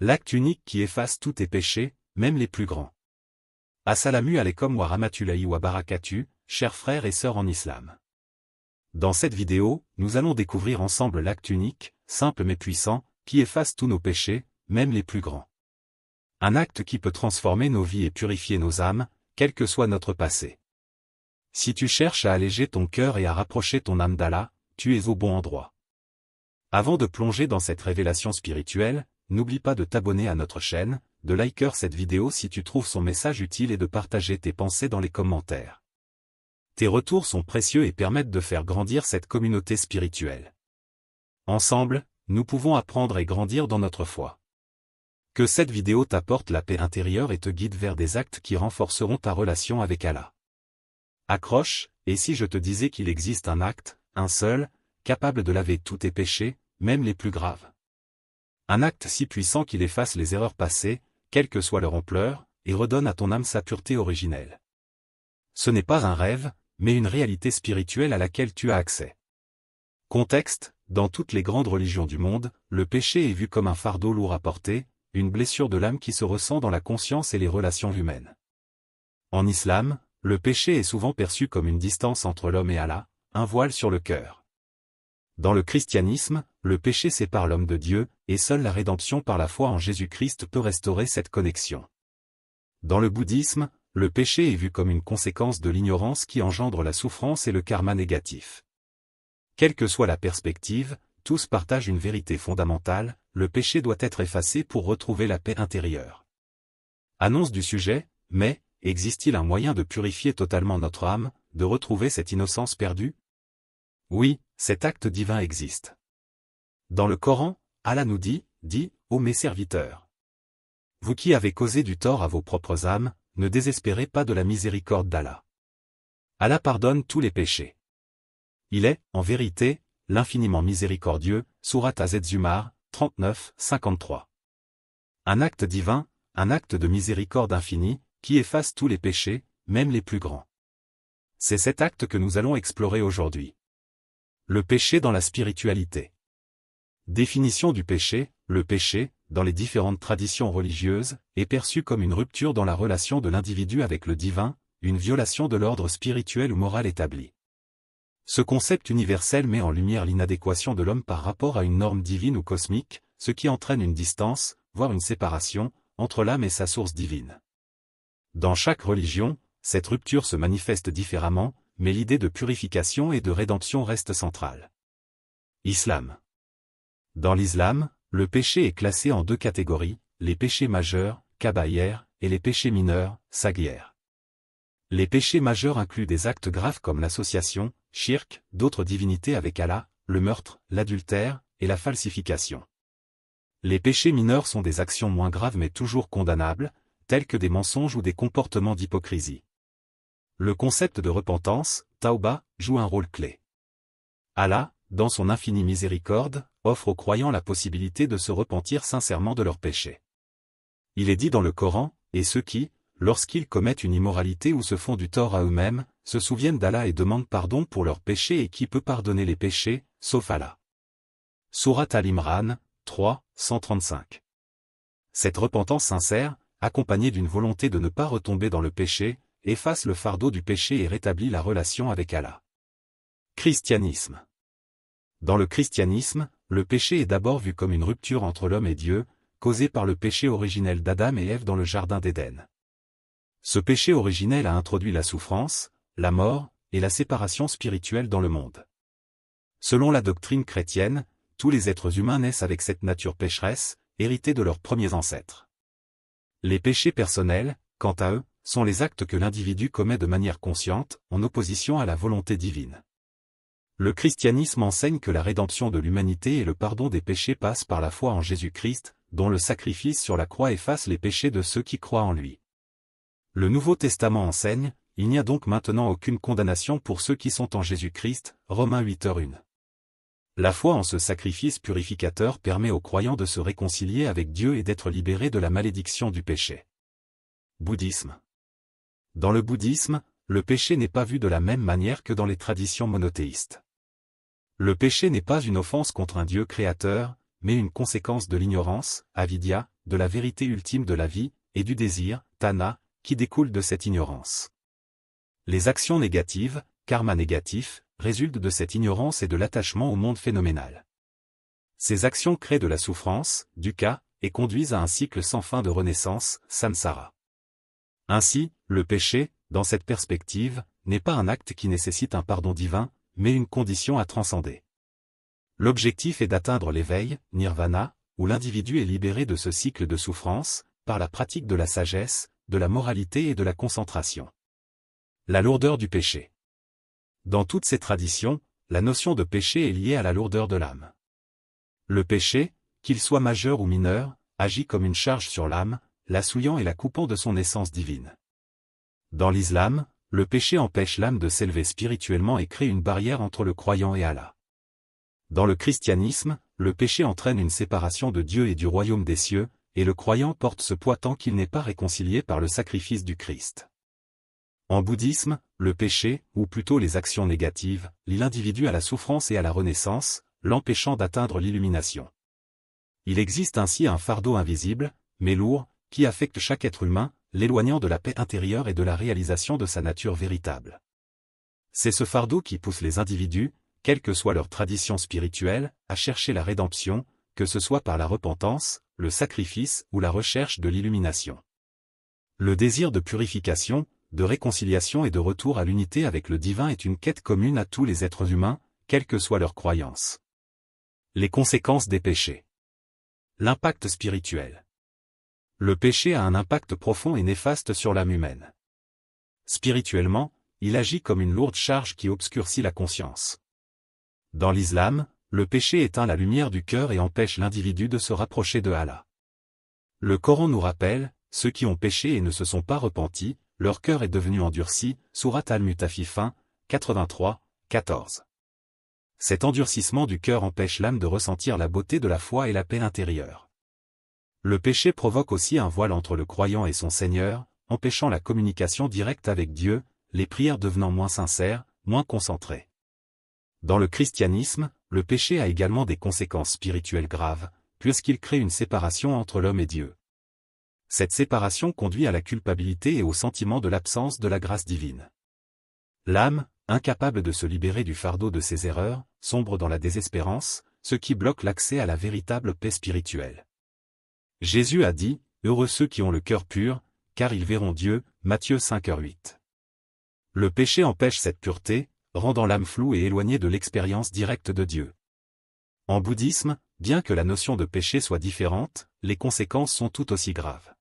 L'acte unique qui efface tous tes péchés, même les plus grands. Assalamu alaikum wa rahmatullahi wa barakatuh, chers frères et sœurs en islam. Dans cette vidéo, nous allons découvrir ensemble l'acte unique, simple mais puissant, qui efface tous nos péchés, même les plus grands. Un acte qui peut transformer nos vies et purifier nos âmes, quel que soit notre passé. Si tu cherches à alléger ton cœur et à rapprocher ton âme d'Allah, tu es au bon endroit. Avant de plonger dans cette révélation spirituelle, n'oublie pas de t'abonner à notre chaîne, de liker cette vidéo si tu trouves son message utile et de partager tes pensées dans les commentaires. Tes retours sont précieux et permettent de faire grandir cette communauté spirituelle. Ensemble, nous pouvons apprendre et grandir dans notre foi. Que cette vidéo t'apporte la paix intérieure et te guide vers des actes qui renforceront ta relation avec Allah. Accroche, et si je te disais qu'il existe un acte, un seul, capable de laver tous tes péchés, même les plus graves. Un acte si puissant qu'il efface les erreurs passées, quelle que soit leur ampleur, et redonne à ton âme sa pureté originelle. Ce n'est pas un rêve, mais une réalité spirituelle à laquelle tu as accès. Contexte, dans toutes les grandes religions du monde, le péché est vu comme un fardeau lourd à porter, une blessure de l'âme qui se ressent dans la conscience et les relations humaines. En islam, le péché est souvent perçu comme une distance entre l'homme et Allah, un voile sur le cœur. Dans le christianisme, le péché sépare l'homme de Dieu, et seule la rédemption par la foi en Jésus-Christ peut restaurer cette connexion. Dans le bouddhisme, le péché est vu comme une conséquence de l'ignorance qui engendre la souffrance et le karma négatif. Quelle que soit la perspective, tous partagent une vérité fondamentale, le péché doit être effacé pour retrouver la paix intérieure. Annonce du sujet, mais, existe-t-il un moyen de purifier totalement notre âme, de retrouver cette innocence perdue? Oui, cet acte divin existe. Dans le Coran, Allah nous dit, ô mes serviteurs. Vous qui avez causé du tort à vos propres âmes, ne désespérez pas de la miséricorde d'Allah. Allah pardonne tous les péchés. Il est, en vérité, l'infiniment miséricordieux, Sourate Az-Zumar, 39, 53. Un acte divin, un acte de miséricorde infinie, qui efface tous les péchés, même les plus grands. C'est cet acte que nous allons explorer aujourd'hui. Le péché dans la spiritualité. Définition du péché, le péché, dans les différentes traditions religieuses, est perçu comme une rupture dans la relation de l'individu avec le divin, une violation de l'ordre spirituel ou moral établi. Ce concept universel met en lumière l'inadéquation de l'homme par rapport à une norme divine ou cosmique, ce qui entraîne une distance, voire une séparation, entre l'âme et sa source divine. Dans chaque religion, cette rupture se manifeste différemment, mais l'idée de purification et de rédemption reste centrale. Islam. Dans l'islam, le péché est classé en deux catégories, les péchés majeurs, kabaïr, et les péchés mineurs, saghir. Les péchés majeurs incluent des actes graves comme l'association, shirk, d'autres divinités avec Allah, le meurtre, l'adultère, et la falsification. Les péchés mineurs sont des actions moins graves mais toujours condamnables, tels que des mensonges ou des comportements d'hypocrisie. Le concept de repentance, tauba, joue un rôle clé. Allah, dans son infinie miséricorde, offre aux croyants la possibilité de se repentir sincèrement de leurs péchés. Il est dit dans le Coran, et ceux qui, lorsqu'ils commettent une immoralité ou se font du tort à eux-mêmes, se souviennent d'Allah et demandent pardon pour leurs péchés et qui peut pardonner les péchés, sauf Allah. Sourate Al-Imran, 3, 135. Cette repentance sincère, accompagnée d'une volonté de ne pas retomber dans le péché, efface le fardeau du péché et rétablit la relation avec Allah. Christianisme. Dans le christianisme, le péché est d'abord vu comme une rupture entre l'homme et Dieu, causée par le péché originel d'Adam et Ève dans le jardin d'Éden. Ce péché originel a introduit la souffrance, la mort, et la séparation spirituelle dans le monde. Selon la doctrine chrétienne, tous les êtres humains naissent avec cette nature pécheresse, héritée de leurs premiers ancêtres. Les péchés personnels, quant à eux, sont les actes que l'individu commet de manière consciente, en opposition à la volonté divine. Le christianisme enseigne que la rédemption de l'humanité et le pardon des péchés passent par la foi en Jésus-Christ, dont le sacrifice sur la croix efface les péchés de ceux qui croient en lui. Le Nouveau Testament enseigne, il n'y a donc maintenant aucune condamnation pour ceux qui sont en Jésus-Christ, Romains 8h1. La foi en ce sacrifice purificateur permet aux croyants de se réconcilier avec Dieu et d'être libérés de la malédiction du péché. Bouddhisme. Dans le bouddhisme, le péché n'est pas vu de la même manière que dans les traditions monothéistes. Le péché n'est pas une offense contre un Dieu créateur, mais une conséquence de l'ignorance, avidya, de la vérité ultime de la vie, et du désir, Tana, qui découle de cette ignorance. Les actions négatives, karma négatif, résultent de cette ignorance et de l'attachement au monde phénoménal. Ces actions créent de la souffrance, dukkha, et conduisent à un cycle sans fin de renaissance, samsara. Ainsi, le péché, dans cette perspective, n'est pas un acte qui nécessite un pardon divin, mais une condition à transcender. L'objectif est d'atteindre l'éveil, nirvana, où l'individu est libéré de ce cycle de souffrance, par la pratique de la sagesse, de la moralité et de la concentration. La lourdeur du péché. Dans toutes ces traditions, la notion de péché est liée à la lourdeur de l'âme. Le péché, qu'il soit majeur ou mineur, agit comme une charge sur l'âme, la souillant et la coupant de son essence divine. Dans l'islam, le péché empêche l'âme de s'élever spirituellement et crée une barrière entre le croyant et Allah. Dans le christianisme, le péché entraîne une séparation de Dieu et du royaume des cieux, et le croyant porte ce poids tant qu'il n'est pas réconcilié par le sacrifice du Christ. En bouddhisme, le péché, ou plutôt les actions négatives, lie l'individu à la souffrance et à la renaissance, l'empêchant d'atteindre l'illumination. Il existe ainsi un fardeau invisible, mais lourd, qui affecte chaque être humain, l'éloignant de la paix intérieure et de la réalisation de sa nature véritable. C'est ce fardeau qui pousse les individus, quelle que soit leur tradition spirituelle, à chercher la rédemption, que ce soit par la repentance, le sacrifice ou la recherche de l'illumination. Le désir de purification, de réconciliation et de retour à l'unité avec le divin est une quête commune à tous les êtres humains, quelle que soit leur croyance. Les conséquences des péchés. L'impact spirituel. Le péché a un impact profond et néfaste sur l'âme humaine. Spirituellement, il agit comme une lourde charge qui obscurcit la conscience. Dans l'islam, le péché éteint la lumière du cœur et empêche l'individu de se rapprocher de Allah. Le Coran nous rappelle, ceux qui ont péché et ne se sont pas repentis, leur cœur est devenu endurci, Surat al-Mutaffifin, 83, 14. Cet endurcissement du cœur empêche l'âme de ressentir la beauté de la foi et la paix intérieure. Le péché provoque aussi un voile entre le croyant et son Seigneur, empêchant la communication directe avec Dieu, les prières devenant moins sincères, moins concentrées. Dans le christianisme, le péché a également des conséquences spirituelles graves, puisqu'il crée une séparation entre l'homme et Dieu. Cette séparation conduit à la culpabilité et au sentiment de l'absence de la grâce divine. L'âme, incapable de se libérer du fardeau de ses erreurs, sombre dans la désespérance, ce qui bloque l'accès à la véritable paix spirituelle. Jésus a dit, « Heureux ceux qui ont le cœur pur, car ils verront Dieu » Matthieu 5h8. Le péché empêche cette pureté, rendant l'âme floue et éloignée de l'expérience directe de Dieu. En bouddhisme, bien que la notion de péché soit différente, les conséquences sont tout aussi graves.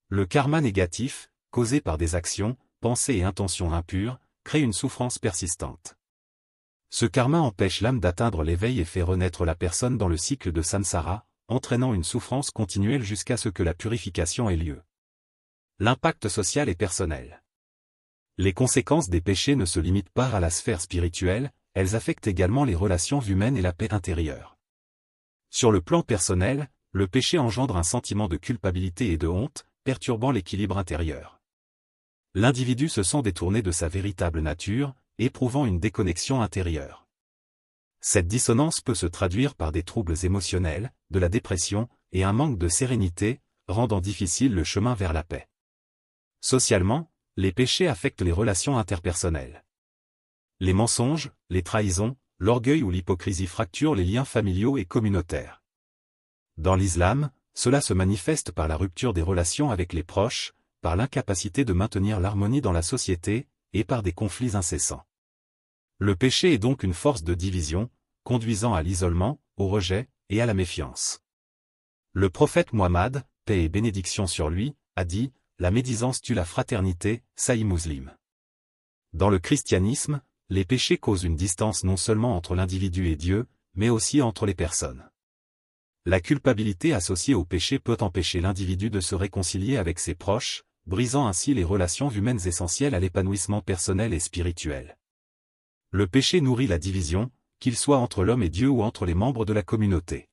Le karma négatif, causé par des actions, pensées et intentions impures, crée une souffrance persistante. Ce karma empêche l'âme d'atteindre l'éveil et fait renaître la personne dans le cycle de samsara, entraînant une souffrance continuelle jusqu'à ce que la purification ait lieu. L'impact social et personnel. Les conséquences des péchés ne se limitent pas à la sphère spirituelle, elles affectent également les relations humaines et la paix intérieure. Sur le plan personnel, le péché engendre un sentiment de culpabilité et de honte, perturbant l'équilibre intérieur. L'individu se sent détourné de sa véritable nature, éprouvant une déconnexion intérieure. Cette dissonance peut se traduire par des troubles émotionnels, de la dépression, et un manque de sérénité, rendant difficile le chemin vers la paix. Socialement, les péchés affectent les relations interpersonnelles. Les mensonges, les trahisons, l'orgueil ou l'hypocrisie fracturent les liens familiaux et communautaires. Dans l'islam, cela se manifeste par la rupture des relations avec les proches, par l'incapacité de maintenir l'harmonie dans la société, et par des conflits incessants. Le péché est donc une force de division, conduisant à l'isolement, au rejet, et à la méfiance. Le prophète Muhammad, paix et bénédiction sur lui, a dit, « La médisance tue la fraternité, Sahih Muslim ». Dans le christianisme, les péchés causent une distance non seulement entre l'individu et Dieu, mais aussi entre les personnes. La culpabilité associée au péché peut empêcher l'individu de se réconcilier avec ses proches, brisant ainsi les relations humaines essentielles à l'épanouissement personnel et spirituel. Le péché nourrit la division, qu'il soit entre l'homme et Dieu ou entre les membres de la communauté.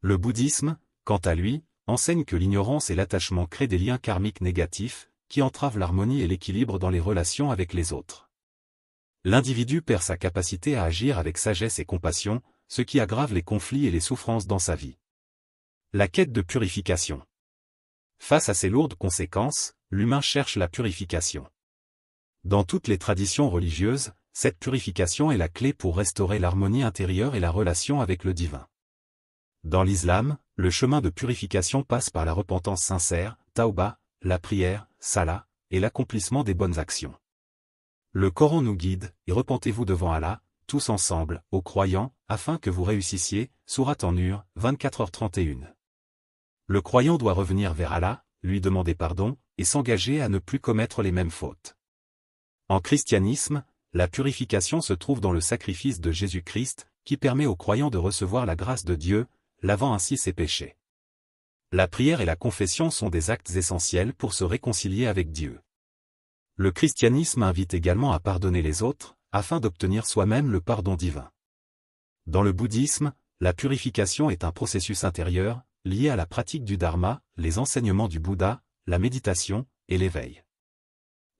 Le bouddhisme, quant à lui, enseigne que l'ignorance et l'attachement créent des liens karmiques négatifs, qui entravent l'harmonie et l'équilibre dans les relations avec les autres. L'individu perd sa capacité à agir avec sagesse et compassion, ce qui aggrave les conflits et les souffrances dans sa vie. La quête de purification. Face à ces lourdes conséquences, l'humain cherche la purification. Dans toutes les traditions religieuses, cette purification est la clé pour restaurer l'harmonie intérieure et la relation avec le divin. Dans l'islam, le chemin de purification passe par la repentance sincère, tawba, la prière, salah, et l'accomplissement des bonnes actions. Le Coran nous guide, et repentez-vous devant Allah, tous ensemble, aux croyants, afin que vous réussissiez, sourate An-Nur, 24h31. Le croyant doit revenir vers Allah, lui demander pardon, et s'engager à ne plus commettre les mêmes fautes. En christianisme, la purification se trouve dans le sacrifice de Jésus-Christ, qui permet aux croyants de recevoir la grâce de Dieu, lavant ainsi ses péchés. La prière et la confession sont des actes essentiels pour se réconcilier avec Dieu. Le christianisme invite également à pardonner les autres, afin d'obtenir soi-même le pardon divin. Dans le bouddhisme, la purification est un processus intérieur, lié à la pratique du dharma, les enseignements du Bouddha, la méditation, et l'éveil.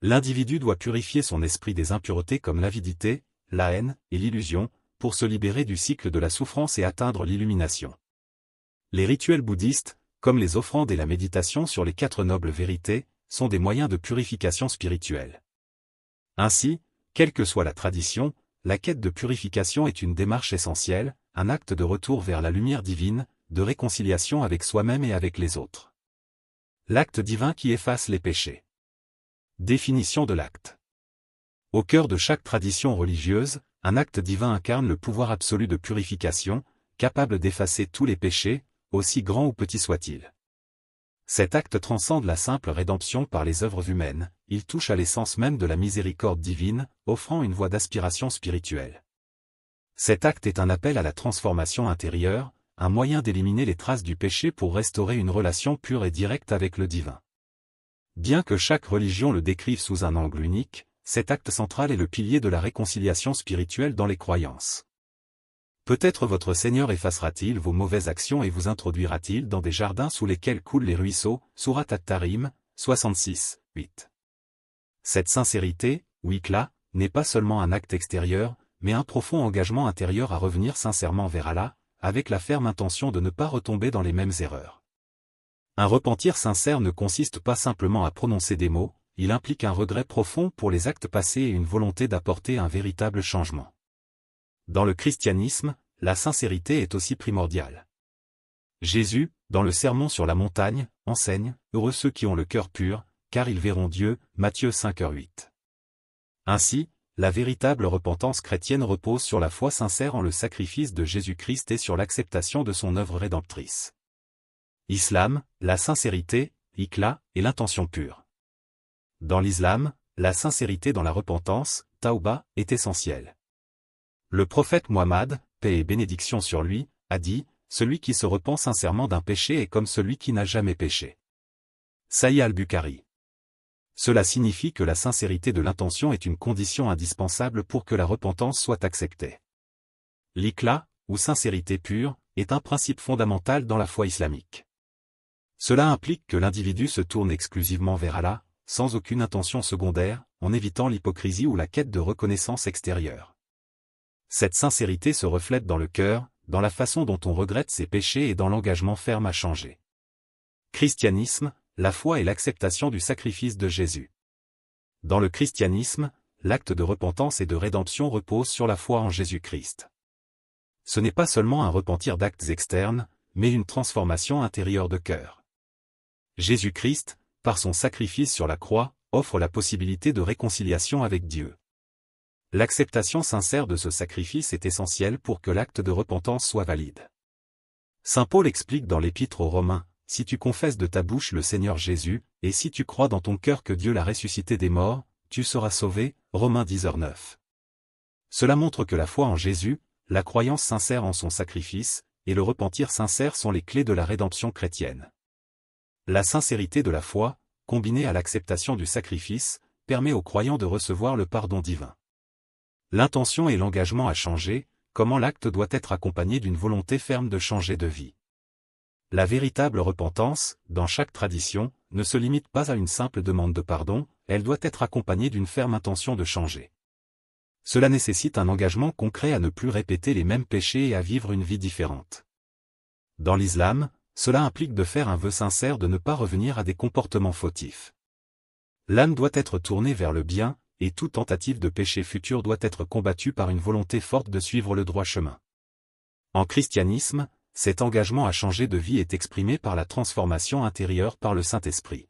L'individu doit purifier son esprit des impuretés comme l'avidité, la haine, et l'illusion, pour se libérer du cycle de la souffrance et atteindre l'illumination. Les rituels bouddhistes, comme les offrandes et la méditation sur les 4 nobles vérités, sont des moyens de purification spirituelle. Ainsi, quelle que soit la tradition, la quête de purification est une démarche essentielle, un acte de retour vers la lumière divine, de réconciliation avec soi-même et avec les autres. L'acte divin qui efface les péchés. Définition de l'acte. Au cœur de chaque tradition religieuse, un acte divin incarne le pouvoir absolu de purification, capable d'effacer tous les péchés, aussi grands ou petits soient-ils. Cet acte transcende la simple rédemption par les œuvres humaines, il touche à l'essence même de la miséricorde divine, offrant une voie d'aspiration spirituelle. Cet acte est un appel à la transformation intérieure, un moyen d'éliminer les traces du péché pour restaurer une relation pure et directe avec le divin. Bien que chaque religion le décrive sous un angle unique, cet acte central est le pilier de la réconciliation spirituelle dans les croyances. Peut-être votre Seigneur effacera-t-il vos mauvaises actions et vous introduira-t-il dans des jardins sous lesquels coulent les ruisseaux, sourate At-Tahrim, 66, 8. Cette sincérité, ou ikhlas, n'est pas seulement un acte extérieur, mais un profond engagement intérieur à revenir sincèrement vers Allah, avec la ferme intention de ne pas retomber dans les mêmes erreurs. Un repentir sincère ne consiste pas simplement à prononcer des mots, il implique un regret profond pour les actes passés et une volonté d'apporter un véritable changement. Dans le christianisme, la sincérité est aussi primordiale. Jésus, dans le Sermon sur la montagne, enseigne « Heureux ceux qui ont le cœur pur, car ils verront Dieu » Matthieu 5h8. Ainsi, la véritable repentance chrétienne repose sur la foi sincère en le sacrifice de Jésus-Christ et sur l'acceptation de son œuvre rédemptrice. Islam, la sincérité, ikhlas, et l'intention pure. Dans l'islam, la sincérité dans la repentance, tawba, est essentielle. Le prophète Muhammad, paix et bénédiction sur lui, a dit « Celui qui se repent sincèrement d'un péché est comme celui qui n'a jamais péché. » Sahih al-Bukhari. Cela signifie que la sincérité de l'intention est une condition indispensable pour que la repentance soit acceptée. L'ikhlas, ou sincérité pure, est un principe fondamental dans la foi islamique. Cela implique que l'individu se tourne exclusivement vers Allah, sans aucune intention secondaire, en évitant l'hypocrisie ou la quête de reconnaissance extérieure. Cette sincérité se reflète dans le cœur, dans la façon dont on regrette ses péchés et dans l'engagement ferme à changer. Christianisme, la foi et l'acceptation du sacrifice de Jésus. Dans le christianisme, l'acte de repentance et de rédemption repose sur la foi en Jésus-Christ. Ce n'est pas seulement un repentir d'actes externes, mais une transformation intérieure de cœur. Jésus-Christ, par son sacrifice sur la croix, offre la possibilité de réconciliation avec Dieu. L'acceptation sincère de ce sacrifice est essentielle pour que l'acte de repentance soit valide. Saint Paul explique dans l'Épître aux Romains, « Si tu confesses de ta bouche le Seigneur Jésus, et si tu crois dans ton cœur que Dieu l'a ressuscité des morts, tu seras sauvé. » Romains 10h9. Cela montre que la foi en Jésus, la croyance sincère en son sacrifice, et le repentir sincère sont les clés de la rédemption chrétienne. La sincérité de la foi, combinée à l'acceptation du sacrifice, permet aux croyants de recevoir le pardon divin. L'intention et l'engagement à changer, comment l'acte doit être accompagné d'une volonté ferme de changer de vie. La véritable repentance, dans chaque tradition, ne se limite pas à une simple demande de pardon, elle doit être accompagnée d'une ferme intention de changer. Cela nécessite un engagement concret à ne plus répéter les mêmes péchés et à vivre une vie différente. Dans l'islam, cela implique de faire un vœu sincère de ne pas revenir à des comportements fautifs. L'âme doit être tournée vers le bien, et toute tentative de péché futur doit être combattue par une volonté forte de suivre le droit chemin. En christianisme, cet engagement à changer de vie est exprimé par la transformation intérieure par le Saint-Esprit.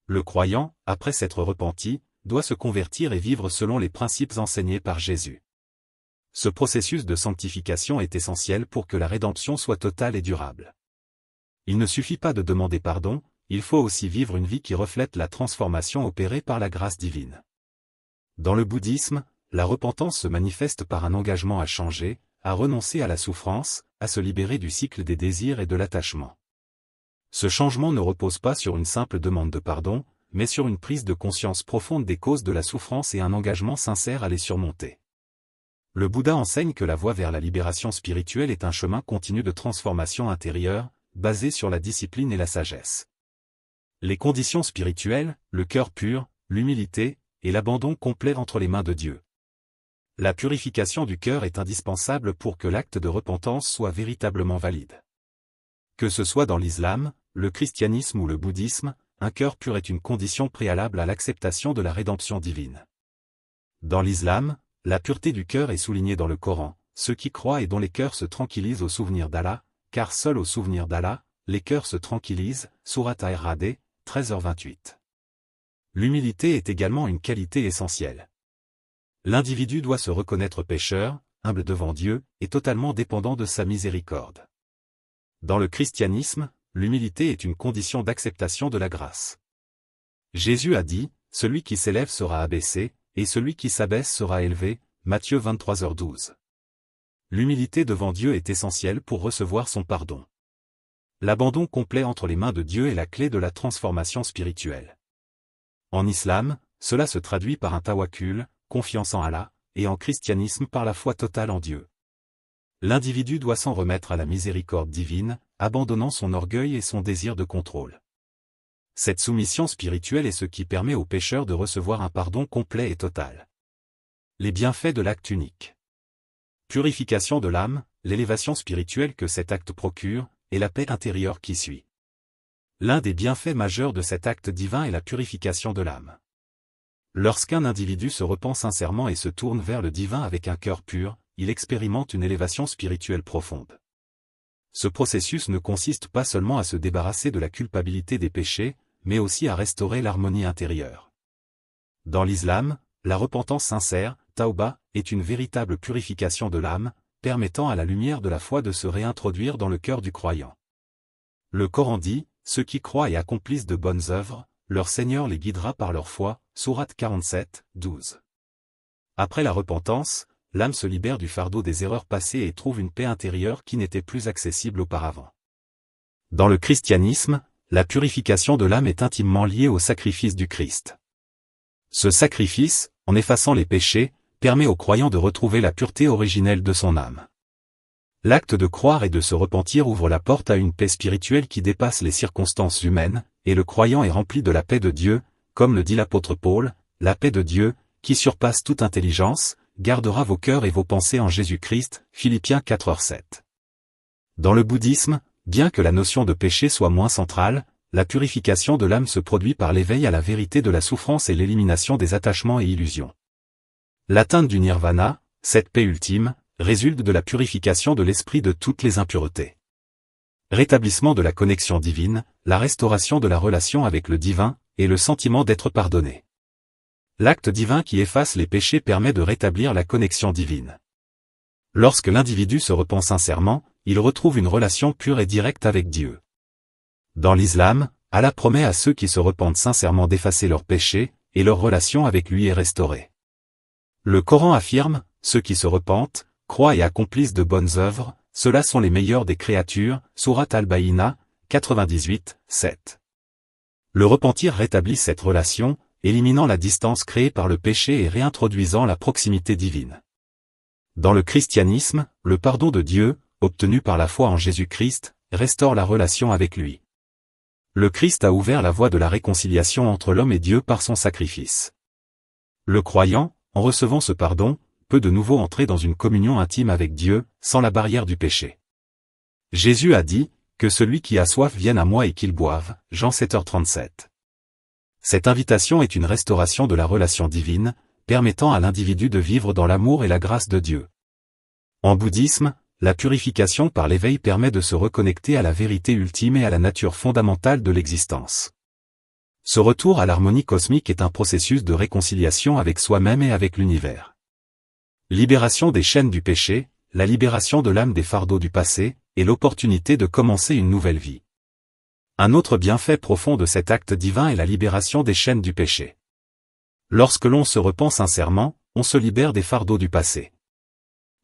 Le croyant, après s'être repenti, doit se convertir et vivre selon les principes enseignés par Jésus. Ce processus de sanctification est essentiel pour que la rédemption soit totale et durable. Il ne suffit pas de demander pardon, il faut aussi vivre une vie qui reflète la transformation opérée par la grâce divine. Dans le bouddhisme, la repentance se manifeste par un engagement à changer, à renoncer à la souffrance, à se libérer du cycle des désirs et de l'attachement. Ce changement ne repose pas sur une simple demande de pardon, mais sur une prise de conscience profonde des causes de la souffrance et un engagement sincère à les surmonter. Le Bouddha enseigne que la voie vers la libération spirituelle est un chemin continu de transformation intérieure, basé sur la discipline et la sagesse. Les conditions spirituelles, le cœur pur, l'humilité, et l'abandon complet entre les mains de Dieu. La purification du cœur est indispensable pour que l'acte de repentance soit véritablement valide. Que ce soit dans l'islam, le christianisme ou le bouddhisme, un cœur pur est une condition préalable à l'acceptation de la rédemption divine. Dans l'islam, la pureté du cœur est soulignée dans le Coran, ceux qui croient et dont les cœurs se tranquillisent au souvenir d'Allah, car seul au souvenir d'Allah, les cœurs se tranquillisent, Sourate Ar-Ra'd, 13h28. L'humilité est également une qualité essentielle. L'individu doit se reconnaître pécheur, humble devant Dieu, et totalement dépendant de sa miséricorde. Dans le christianisme, l'humilité est une condition d'acceptation de la grâce. Jésus a dit, « Celui qui s'élève sera abaissé, et celui qui s'abaisse sera élevé » Matthieu 23h12. L'humilité devant Dieu est essentielle pour recevoir son pardon. L'abandon complet entre les mains de Dieu est la clé de la transformation spirituelle. En islam, cela se traduit par un tawakkul, confiance en Allah, et en christianisme par la foi totale en Dieu. L'individu doit s'en remettre à la miséricorde divine, abandonnant son orgueil et son désir de contrôle. Cette soumission spirituelle est ce qui permet aux pécheurs de recevoir un pardon complet et total. Les bienfaits de l'acte unique. Purification de l'âme, l'élévation spirituelle que cet acte procure, et la paix intérieure qui suit. L'un des bienfaits majeurs de cet acte divin est la purification de l'âme. Lorsqu'un individu se repent sincèrement et se tourne vers le divin avec un cœur pur, il expérimente une élévation spirituelle profonde. Ce processus ne consiste pas seulement à se débarrasser de la culpabilité des péchés, mais aussi à restaurer l'harmonie intérieure. Dans l'islam, la repentance sincère, tauba, est une véritable purification de l'âme, permettant à la lumière de la foi de se réintroduire dans le cœur du croyant. Le Coran dit, « Ceux qui croient et accomplissent de bonnes œuvres, leur Seigneur les guidera par leur foi » Sourate 47, 12. Après la repentance, l'âme se libère du fardeau des erreurs passées et trouve une paix intérieure qui n'était plus accessible auparavant. Dans le christianisme, la purification de l'âme est intimement liée au sacrifice du Christ. Ce sacrifice, en effaçant les péchés, permet au croyant de retrouver la pureté originelle de son âme. L'acte de croire et de se repentir ouvre la porte à une paix spirituelle qui dépasse les circonstances humaines, et le croyant est rempli de la paix de Dieu, comme le dit l'apôtre Paul, « La paix de Dieu, qui surpasse toute intelligence, gardera vos cœurs et vos pensées en Jésus-Christ » Philippiens 4h7. Dans le bouddhisme, bien que la notion de péché soit moins centrale, la purification de l'âme se produit par l'éveil à la vérité de la souffrance et l'élimination des attachements et illusions. L'atteinte du nirvana, cette paix ultime, résulte de la purification de l'esprit de toutes les impuretés. Rétablissement de la connexion divine, la restauration de la relation avec le divin, et le sentiment d'être pardonné. L'acte divin qui efface les péchés permet de rétablir la connexion divine. Lorsque l'individu se repent sincèrement, il retrouve une relation pure et directe avec Dieu. Dans l'islam, Allah promet à ceux qui se repentent sincèrement d'effacer leurs péchés, et leur relation avec lui est restaurée. Le Coran affirme, ceux qui se repentent, croient et accomplissent de bonnes œuvres, ceux-là sont les meilleurs des créatures, Sourate Al-Bayyinah, 98, 7. Le repentir rétablit cette relation, éliminant la distance créée par le péché et réintroduisant la proximité divine. Dans le christianisme, le pardon de Dieu, obtenu par la foi en Jésus-Christ, restaure la relation avec lui. Le Christ a ouvert la voie de la réconciliation entre l'homme et Dieu par son sacrifice. Le croyant, en recevant ce pardon, peut de nouveau entrer dans une communion intime avec Dieu, sans la barrière du péché. Jésus a dit, que celui qui a soif vienne à moi et qu'il boive. Jean 7h37. Cette invitation est une restauration de la relation divine, permettant à l'individu de vivre dans l'amour et la grâce de Dieu. En bouddhisme, la purification par l'éveil permet de se reconnecter à la vérité ultime et à la nature fondamentale de l'existence. Ce retour à l'harmonie cosmique est un processus de réconciliation avec soi-même et avec l'univers. Libération des chaînes du péché, la libération de l'âme des fardeaux du passé, et l'opportunité de commencer une nouvelle vie. Un autre bienfait profond de cet acte divin est la libération des chaînes du péché. Lorsque l'on se repent sincèrement, on se libère des fardeaux du passé.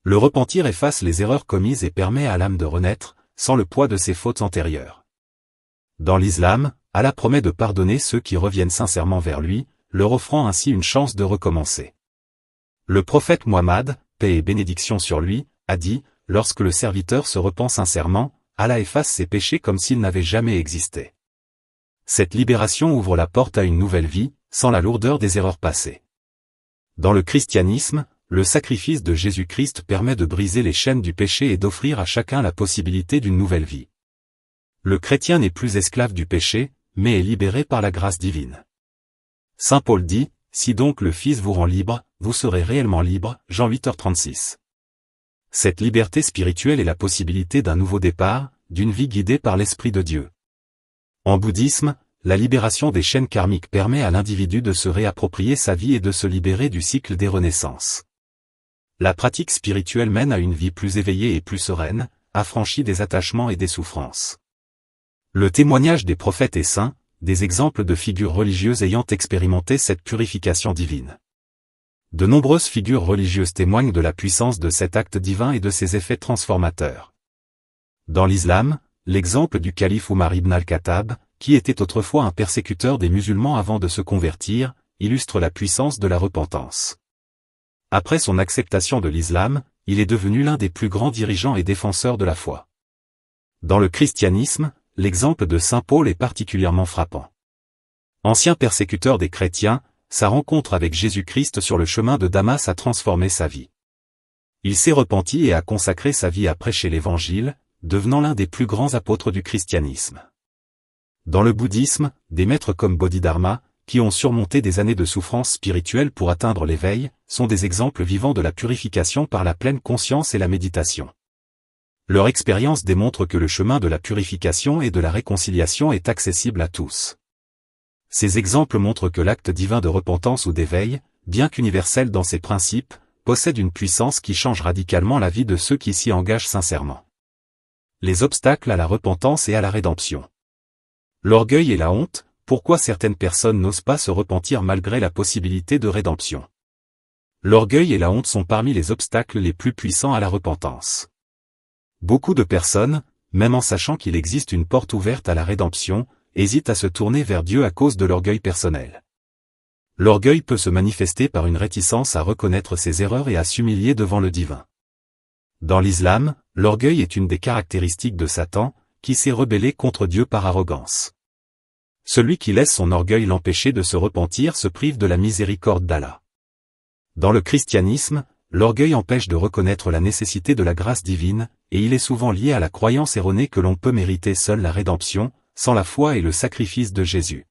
Le repentir efface les erreurs commises et permet à l'âme de renaître, sans le poids de ses fautes antérieures. Dans l'islam, Allah promet de pardonner ceux qui reviennent sincèrement vers lui, leur offrant ainsi une chance de recommencer. Le prophète Muhammad, paix et bénédiction sur lui, a dit, lorsque le serviteur se repent sincèrement, Allah efface ses péchés comme s'ils n'avaient jamais existé. Cette libération ouvre la porte à une nouvelle vie, sans la lourdeur des erreurs passées. Dans le christianisme, le sacrifice de Jésus-Christ permet de briser les chaînes du péché et d'offrir à chacun la possibilité d'une nouvelle vie. Le chrétien n'est plus esclave du péché, mais est libéré par la grâce divine. Saint Paul dit, « Si donc le Fils vous rend libre, vous serez réellement libre. » Jean 8h36. Cette liberté spirituelle est la possibilité d'un nouveau départ, d'une vie guidée par l'Esprit de Dieu. En bouddhisme, la libération des chaînes karmiques permet à l'individu de se réapproprier sa vie et de se libérer du cycle des renaissances. La pratique spirituelle mène à une vie plus éveillée et plus sereine, affranchie des attachements et des souffrances. Le témoignage des prophètes et saints, des exemples de figures religieuses ayant expérimenté cette purification divine. De nombreuses figures religieuses témoignent de la puissance de cet acte divin et de ses effets transformateurs. Dans l'islam, l'exemple du calife Omar ibn al-Khattab, qui était autrefois un persécuteur des musulmans avant de se convertir, illustre la puissance de la repentance. Après son acceptation de l'islam, il est devenu l'un des plus grands dirigeants et défenseurs de la foi. Dans le christianisme, l'exemple de Saint Paul est particulièrement frappant. Ancien persécuteur des chrétiens, sa rencontre avec Jésus-Christ sur le chemin de Damas a transformé sa vie. Il s'est repenti et a consacré sa vie à prêcher l'Évangile, devenant l'un des plus grands apôtres du christianisme. Dans le bouddhisme, des maîtres comme Bodhidharma, qui ont surmonté des années de souffrance spirituelle pour atteindre l'éveil, sont des exemples vivants de la purification par la pleine conscience et la méditation. Leur expérience démontre que le chemin de la purification et de la réconciliation est accessible à tous. Ces exemples montrent que l'acte divin de repentance ou d'éveil, bien qu'universel dans ses principes, possède une puissance qui change radicalement la vie de ceux qui s'y engagent sincèrement. Les obstacles à la repentance et à la rédemption. L'orgueil et la honte, pourquoi certaines personnes n'osent pas se repentir malgré la possibilité de rédemption. L'orgueil et la honte sont parmi les obstacles les plus puissants à la repentance. Beaucoup de personnes, même en sachant qu'il existe une porte ouverte à la rédemption, hésitent à se tourner vers Dieu à cause de l'orgueil personnel. L'orgueil peut se manifester par une réticence à reconnaître ses erreurs et à s'humilier devant le divin. Dans l'islam, l'orgueil est une des caractéristiques de Satan, qui s'est rebellé contre Dieu par arrogance. Celui qui laisse son orgueil l'empêcher de se repentir se prive de la miséricorde d'Allah. Dans le christianisme, l'orgueil empêche de reconnaître la nécessité de la grâce divine, et il est souvent lié à la croyance erronée que l'on peut mériter seul la rédemption, sans la foi et le sacrifice de Jésus.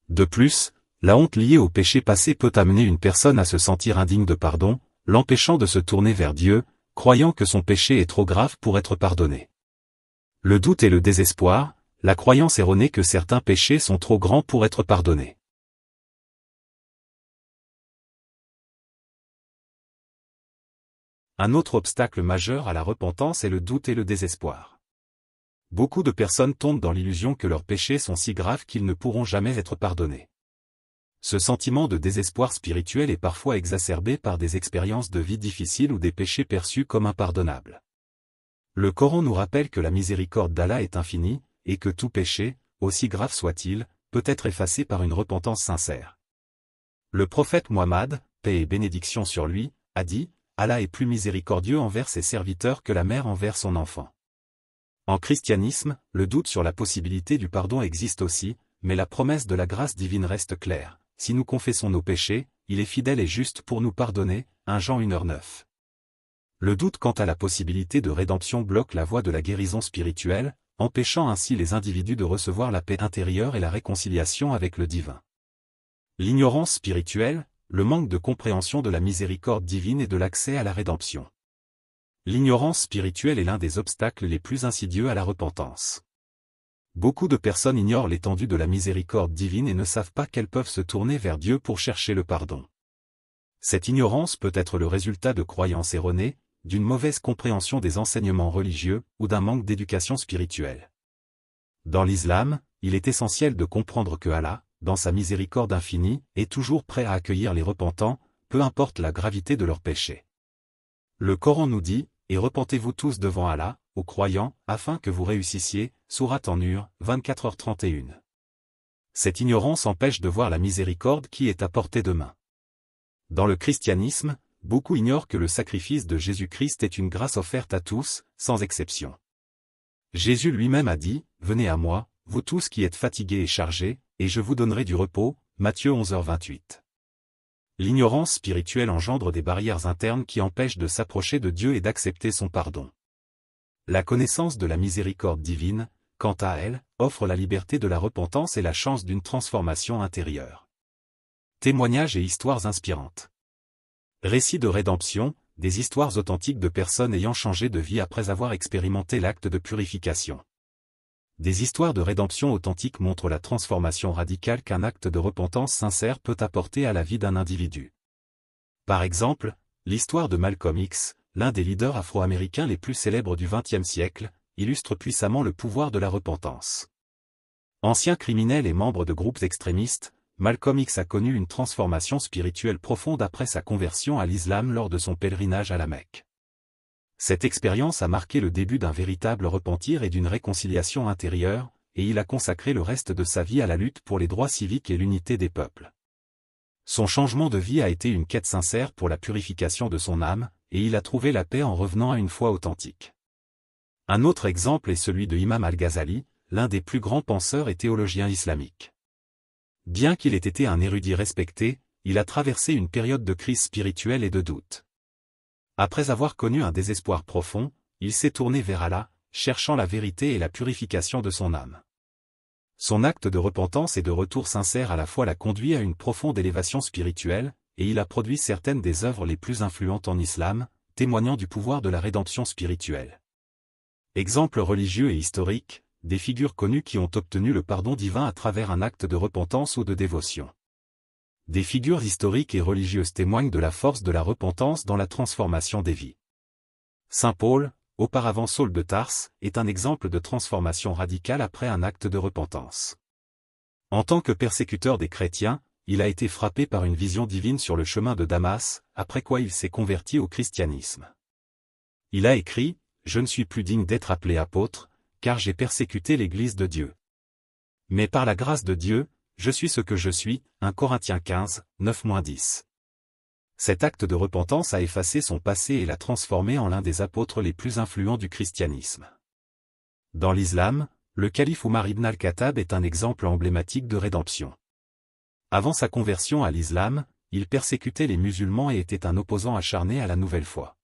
De plus, la honte liée au péché passé peut amener une personne à se sentir indigne de pardon, l'empêchant de se tourner vers Dieu, croyant que son péché est trop grave pour être pardonné. Le doute et le désespoir, la croyance erronée que certains péchés sont trop grands pour être pardonnés. Un autre obstacle majeur à la repentance est le doute et le désespoir. Beaucoup de personnes tombent dans l'illusion que leurs péchés sont si graves qu'ils ne pourront jamais être pardonnés. Ce sentiment de désespoir spirituel est parfois exacerbé par des expériences de vie difficiles ou des péchés perçus comme impardonnables. Le Coran nous rappelle que la miséricorde d'Allah est infinie, et que tout péché, aussi grave soit-il, peut être effacé par une repentance sincère. Le prophète Muhammad, paix et bénédiction sur lui, a dit, « Allah est plus miséricordieux envers ses serviteurs que la mère envers son enfant. » En christianisme, le doute sur la possibilité du pardon existe aussi, mais la promesse de la grâce divine reste claire. Si nous confessons nos péchés, il est fidèle et juste pour nous pardonner. 1 Jean 1h9. Le doute quant à la possibilité de rédemption bloque la voie de la guérison spirituelle, empêchant ainsi les individus de recevoir la paix intérieure et la réconciliation avec le divin. L'ignorance spirituelle, le manque de compréhension de la miséricorde divine et de l'accès à la rédemption. L'ignorance spirituelle est l'un des obstacles les plus insidieux à la repentance. Beaucoup de personnes ignorent l'étendue de la miséricorde divine et ne savent pas qu'elles peuvent se tourner vers Dieu pour chercher le pardon. Cette ignorance peut être le résultat de croyances erronées, d'une mauvaise compréhension des enseignements religieux ou d'un manque d'éducation spirituelle. Dans l'islam, il est essentiel de comprendre que Allah, dans sa miséricorde infinie, est toujours prêt à accueillir les repentants, peu importe la gravité de leurs péchés. Le Coran nous dit, « Et repentez-vous tous devant Allah, aux croyants, afin que vous réussissiez » Sourate An-Nur, 24h31. Cette ignorance empêche de voir la miséricorde qui est à portée de main. Dans le christianisme, beaucoup ignorent que le sacrifice de Jésus-Christ est une grâce offerte à tous, sans exception. Jésus lui-même a dit, « Venez à moi, vous tous qui êtes fatigués et chargés, et je vous donnerai du repos » Matthieu 11h28. L'ignorance spirituelle engendre des barrières internes qui empêchent de s'approcher de Dieu et d'accepter son pardon. La connaissance de la miséricorde divine, quant à elle, offre la liberté de la repentance et la chance d'une transformation intérieure. Témoignages et histoires inspirantes. Récits de rédemption, des histoires authentiques de personnes ayant changé de vie après avoir expérimenté l'acte de purification. Des histoires de rédemption authentiques montrent la transformation radicale qu'un acte de repentance sincère peut apporter à la vie d'un individu. Par exemple, l'histoire de Malcolm X, l'un des leaders afro-américains les plus célèbres du XXe siècle, illustre puissamment le pouvoir de la repentance. Ancien criminel et membre de groupes extrémistes, Malcolm X a connu une transformation spirituelle profonde après sa conversion à l'islam lors de son pèlerinage à la Mecque. Cette expérience a marqué le début d'un véritable repentir et d'une réconciliation intérieure, et il a consacré le reste de sa vie à la lutte pour les droits civiques et l'unité des peuples. Son changement de vie a été une quête sincère pour la purification de son âme, et il a trouvé la paix en revenant à une foi authentique. Un autre exemple est celui de Imam al-Ghazali, l'un des plus grands penseurs et théologiens islamiques. Bien qu'il ait été un érudit respecté, il a traversé une période de crise spirituelle et de doute. Après avoir connu un désespoir profond, il s'est tourné vers Allah, cherchant la vérité et la purification de son âme. Son acte de repentance et de retour sincère à la fois l'a conduit à une profonde élévation spirituelle, et il a produit certaines des œuvres les plus influentes en islam, témoignant du pouvoir de la rédemption spirituelle. Exemples religieux et historiques, des figures connues qui ont obtenu le pardon divin à travers un acte de repentance ou de dévotion. Des figures historiques et religieuses témoignent de la force de la repentance dans la transformation des vies. Saint Paul, auparavant Saul de Tarse, est un exemple de transformation radicale après un acte de repentance. En tant que persécuteur des chrétiens, il a été frappé par une vision divine sur le chemin de Damas, après quoi il s'est converti au christianisme. Il a écrit, « Je ne suis plus digne d'être appelé apôtre, car j'ai persécuté l'Église de Dieu. Mais par la grâce de Dieu, je suis ce que je suis » 1 Corinthiens 15, 9-10. Cet acte de repentance a effacé son passé et l'a transformé en l'un des apôtres les plus influents du christianisme. Dans l'islam, le calife Omar ibn al-Khattab est un exemple emblématique de rédemption. Avant sa conversion à l'islam, il persécutait les musulmans et était un opposant acharné à la nouvelle foi.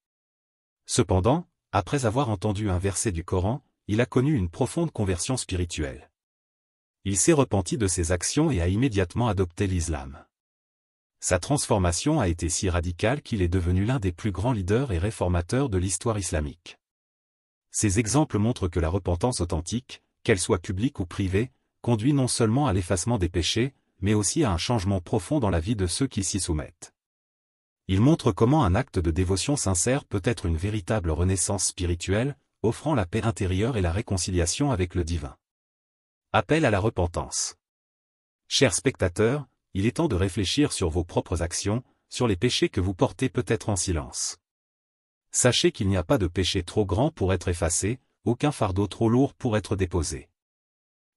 Cependant, après avoir entendu un verset du Coran, il a connu une profonde conversion spirituelle. Il s'est repenti de ses actions et a immédiatement adopté l'islam. Sa transformation a été si radicale qu'il est devenu l'un des plus grands leaders et réformateurs de l'histoire islamique. Ces exemples montrent que la repentance authentique, qu'elle soit publique ou privée, conduit non seulement à l'effacement des péchés, mais aussi à un changement profond dans la vie de ceux qui s'y soumettent. Ils montrent comment un acte de dévotion sincère peut être une véritable renaissance spirituelle, offrant la paix intérieure et la réconciliation avec le divin. Appel à la repentance. Chers spectateurs, il est temps de réfléchir sur vos propres actions, sur les péchés que vous portez peut-être en silence. Sachez qu'il n'y a pas de péché trop grand pour être effacé, aucun fardeau trop lourd pour être déposé.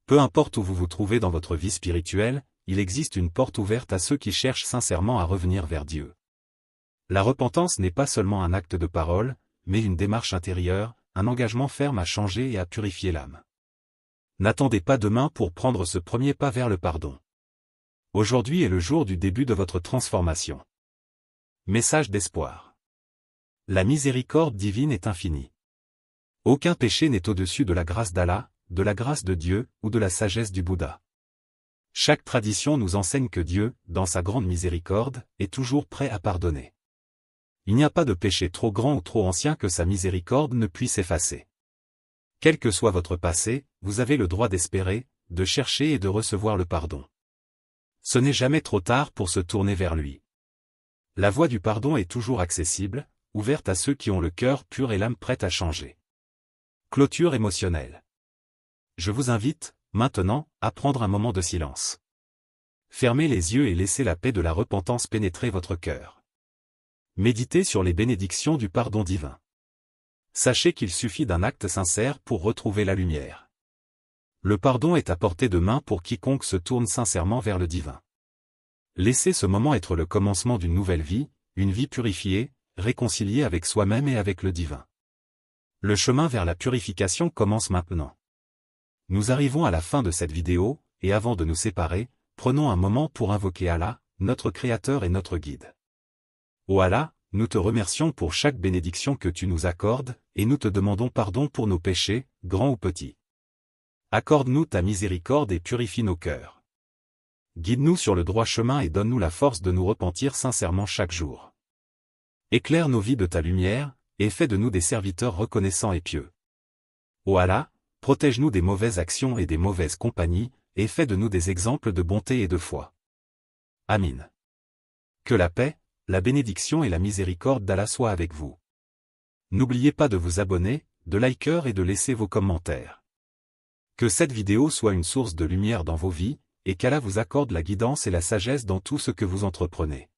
Peu importe où vous vous trouvez dans votre vie spirituelle, il existe une porte ouverte à ceux qui cherchent sincèrement à revenir vers Dieu. La repentance n'est pas seulement un acte de parole, mais une démarche intérieure, un engagement ferme à changer et à purifier l'âme. N'attendez pas demain pour prendre ce premier pas vers le pardon. Aujourd'hui est le jour du début de votre transformation. Message d'espoir. La miséricorde divine est infinie. Aucun péché n'est au-dessus de la grâce d'Allah, de la grâce de Dieu ou de la sagesse du Bouddha. Chaque tradition nous enseigne que Dieu, dans sa grande miséricorde, est toujours prêt à pardonner. Il n'y a pas de péché trop grand ou trop ancien que sa miséricorde ne puisse effacer. Quel que soit votre passé, vous avez le droit d'espérer, de chercher et de recevoir le pardon. Ce n'est jamais trop tard pour se tourner vers lui. La voie du pardon est toujours accessible, ouverte à ceux qui ont le cœur pur et l'âme prête à changer. Clôture émotionnelle. Je vous invite, maintenant, à prendre un moment de silence. Fermez les yeux et laissez la paix de la repentance pénétrer votre cœur. Méditez sur les bénédictions du pardon divin. Sachez qu'il suffit d'un acte sincère pour retrouver la lumière. Le pardon est à portée de main pour quiconque se tourne sincèrement vers le divin. Laissez ce moment être le commencement d'une nouvelle vie, une vie purifiée, réconciliée avec soi-même et avec le divin. Le chemin vers la purification commence maintenant. Nous arrivons à la fin de cette vidéo, et avant de nous séparer, prenons un moment pour invoquer Allah, notre Créateur et notre Guide. Ô Allah, nous te remercions pour chaque bénédiction que tu nous accordes, et nous te demandons pardon pour nos péchés, grands ou petits. Accorde-nous ta miséricorde et purifie nos cœurs. Guide-nous sur le droit chemin et donne-nous la force de nous repentir sincèrement chaque jour. Éclaire nos vies de ta lumière, et fais de nous des serviteurs reconnaissants et pieux. Ô Allah, protège-nous des mauvaises actions et des mauvaises compagnies, et fais de nous des exemples de bonté et de foi. Amin. Que la paix, la bénédiction et la miséricorde d'Allah soient avec vous. N'oubliez pas de vous abonner, de liker et de laisser vos commentaires. Que cette vidéo soit une source de lumière dans vos vies, et qu'Allah vous accorde la guidance et la sagesse dans tout ce que vous entreprenez.